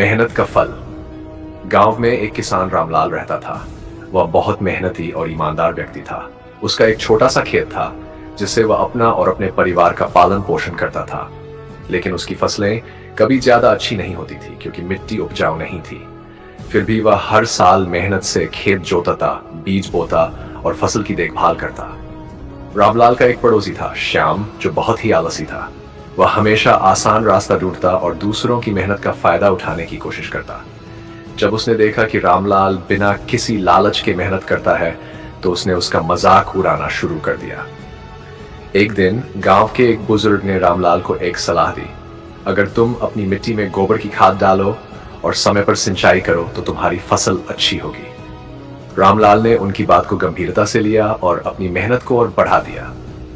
मेहनत का फल। गांव में एक किसान रामलाल रहता था। वह बहुत मेहनती और ईमानदार व्यक्ति था। उसका एक छोटा सा खेत था जिससे वह अपना और अपने परिवार का पालन पोषण करता था। लेकिन उसकी फसलें कभी ज्यादा अच्छी नहीं होती थी क्योंकि मिट्टी उपजाऊ नहीं थी। फिर भी वह हर साल मेहनत से खेत जोतता, बीज बोता और फसल की देखभाल करता। रामलाल का एक पड़ोसी था, श्याम, जो बहुत ही आलसी था। वह हमेशा आसान रास्ता ढूंढता और दूसरों की मेहनत का फायदा उठाने की कोशिश करता। जब उसने देखा कि रामलाल बिना किसी लालच के मेहनत करता है, तो उसने उसका मजाक उड़ाना शुरू कर दिया। एक दिन गांव के एक बुजुर्ग ने रामलाल को एक सलाह दी। अगर तुम अपनी मिट्टी में गोबर की खाद डालो और समय पर सिंचाई करो तो तुम्हारी फसल अच्छी होगी। रामलाल ने उनकी बात को गंभीरता से लिया और अपनी मेहनत को और बढ़ा दिया।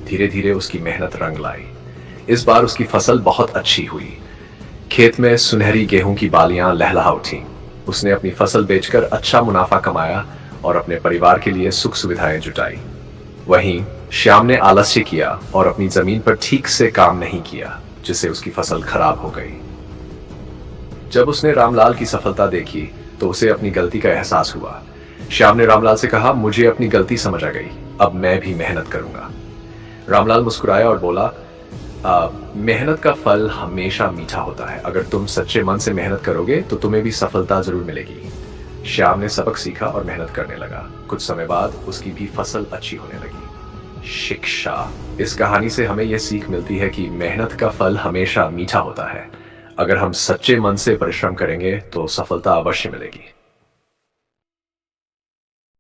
धीरे धीरे उसकी मेहनत रंग लाई। इस बार उसकी फसल बहुत अच्छी हुई। खेत में सुनहरी गेहूं की बालियां लहलहा उठी। उसने अपनी फसल बेचकर अच्छा मुनाफा कमाया और अपने परिवार के लिए सुख सुविधाएं जुटाई। वहीं श्याम ने आलस्य किया और अपनी जमीन पर ठीक से काम नहीं किया, जिससे उसकी फसल खराब हो गई। जब उसने रामलाल की सफलता देखी तो उसे अपनी गलती का एहसास हुआ। श्याम ने रामलाल से कहा, मुझे अपनी गलती समझ आ गई, अब मैं भी मेहनत करूंगा। रामलाल मुस्कुराया और बोला, मेहनत का फल हमेशा मीठा होता है। अगर तुम सच्चे मन से मेहनत करोगे तो तुम्हें भी सफलता जरूर मिलेगी। श्याम ने सबक सीखा और मेहनत करने लगा। कुछ समय बाद उसकी भी फसल अच्छी होने लगी। शिक्षा। इस कहानी से हमें यह सीख मिलती है कि मेहनत का फल हमेशा मीठा होता है। अगर हम सच्चे मन से परिश्रम करेंगे तो सफलता अवश्य मिलेगी।